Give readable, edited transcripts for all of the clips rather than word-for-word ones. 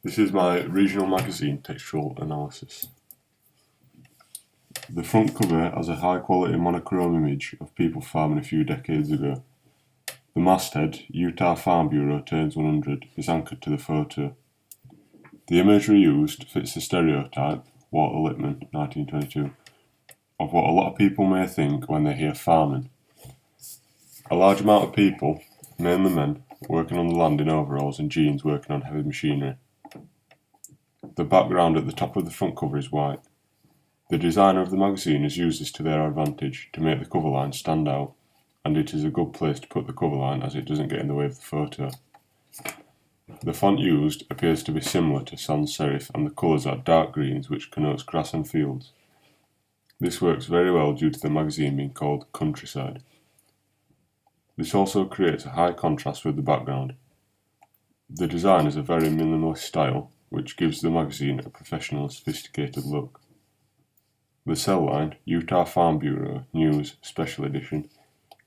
This is my regional magazine textual analysis. The front cover has a high quality monochrome image of people farming a few decades ago. The masthead, Utah Farm Bureau turns 100, is anchored to the photo. The imagery used fits the stereotype, Walter Lippmann, 1922, of what a lot of people may think when they hear farming. A large amount of people, mainly men, working on the land in overalls and jeans working on heavy machinery. The background at the top of the front cover is white. The designer of the magazine has used this to their advantage to make the cover line stand out, and it is a good place to put the cover line as it doesn't get in the way of the photo. The font used appears to be similar to sans serif, and the colours are dark greens, which connotes grass and fields. This works very well due to the magazine being called Countryside. This also creates a high contrast with the background. The design is a very minimalist style, which gives the magazine a professional and sophisticated look. The cell line, Utah Farm Bureau News Special Edition,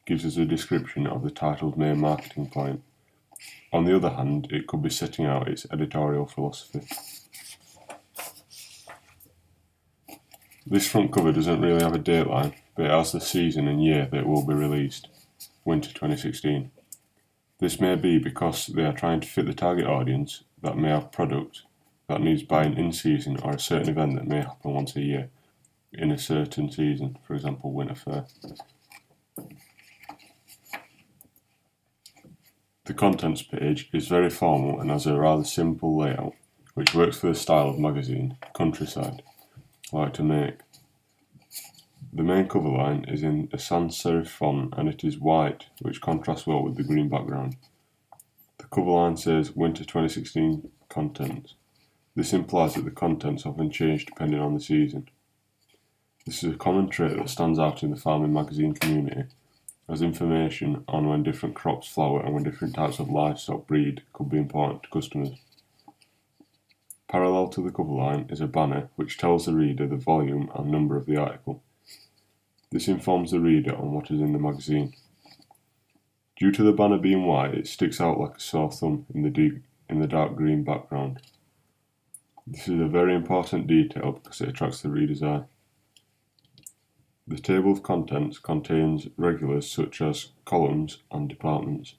gives us a description of the title's main marketing point. On the other hand, it could be setting out its editorial philosophy. This front cover doesn't really have a dateline, but it has the season and year that it will be released, winter 2016. This may be because they are trying to fit the target audience that may have product that needs buying in season or a certain event that may happen once a year in a certain season, for example winter fair. The contents page is very formal and has a rather simple layout, which works for the style of magazine, Countryside, like to make. The main cover line is in a sans serif font and it is white, which contrasts well with the green background. The cover line says Winter 2016 Contents. This implies that the contents often change depending on the season. This is a common trait that stands out in the farming magazine community, as information on when different crops flower and when different types of livestock breed could be important to customers. Parallel to the cover line is a banner which tells the reader the volume and number of the article. This informs the reader on what is in the magazine. Due to the banner being white, it sticks out like a sore thumb in the dark green background. This is a very important detail because it attracts the reader's eye. The table of contents contains regulars such as columns and departments.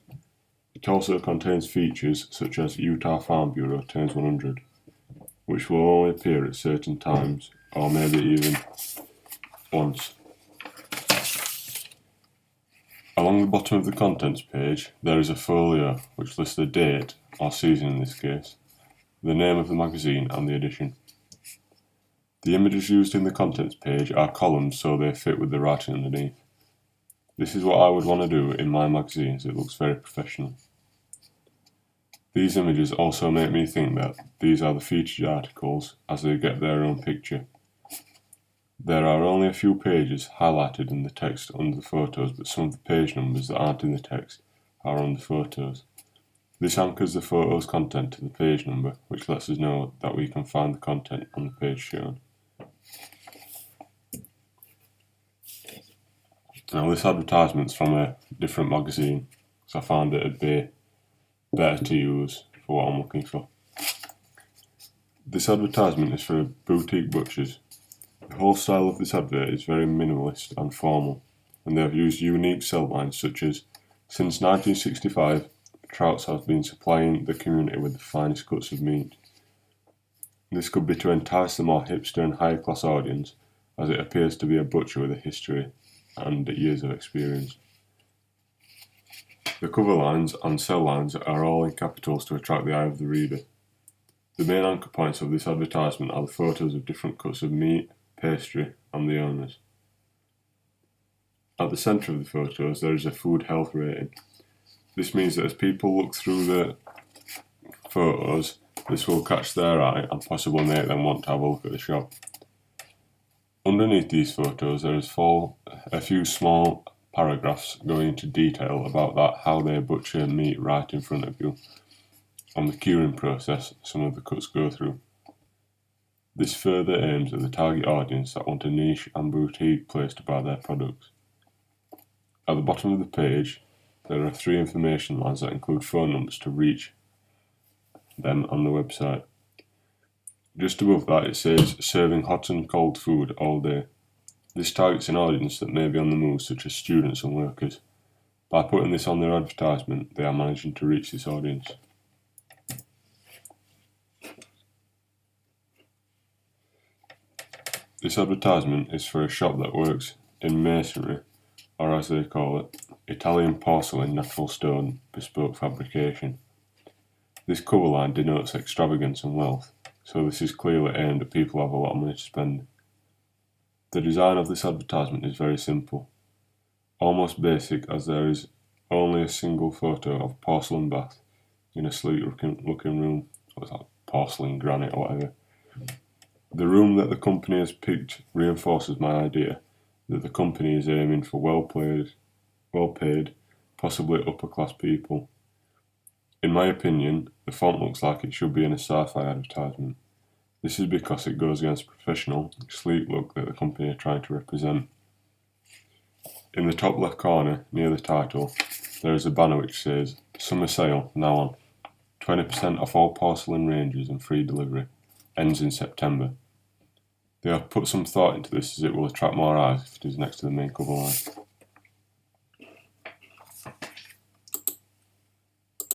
It also contains features such as Utah Farm Bureau turns 100, which will only appear at certain times or maybe even once. Along the bottom of the contents page, there is a folio which lists the date, or season in this case, the name of the magazine and the edition. The images used in the contents page are columns so they fit with the writing underneath. This is what I would want to do in my magazines, it looks very professional. These images also make me think that these are the featured articles as they get their own picture. There are only a few pages highlighted in the text under the photos, but some of the page numbers that aren't in the text are on the photos. This anchors the photo's content to the page number, which lets us know that we can find the content on the page shown. Now this advertisement's from a different magazine, so I found it'd be better to use for what I'm looking for. This advertisement is for a boutique butcher's. The whole style of this advert is very minimalist and formal, and they have used unique sell lines such as, since 1965, Trouts has been supplying the community with the finest cuts of meat. This could be to entice the more hipster and higher class audience, as it appears to be a butcher with a history and years of experience. The cover lines and sell lines are all in capitals to attract the eye of the reader. The main anchor points of this advertisement are the photos of different cuts of meat, pastry, and the owners. At the centre of the photos there is a food health rating. This means that as people look through the photos, this will catch their eye and possibly make them want to have a look at the shop. Underneath these photos there is a few small paragraphs going into detail about how they butcher meat right in front of you, and the curing process some of the cuts go through. This further aims at the target audience that want a niche and boutique place to buy their products. At the bottom of the page, there are 3 information lines that include phone numbers to reach them on the website. Just above that it says serving hot and cold food all day. This targets an audience that may be on the move, such as students and workers. By putting this on their advertisement, they are managing to reach this audience. This advertisement is for a shop that works in masonry, or as they call it, Italian porcelain natural stone bespoke fabrication. This cover line denotes extravagance and wealth, so this is clearly aimed at people who have a lot of money to spend. The design of this advertisement is very simple, almost basic, as there is only a single photo of porcelain bath in a sleek looking room, what's that, porcelain granite or whatever. The room that the company has picked reinforces my idea that the company is aiming for well paid, possibly upper class people. In my opinion, the font looks like it should be in a sci-fi advertisement. This is because it goes against the professional, sleek look that the company are trying to represent. In the top left corner, near the title, there is a banner which says, "Summer sale, now on. 20% off all porcelain ranges and free delivery. Ends in September." They have put some thought into this as it will attract more eyes if it is next to the main cover line.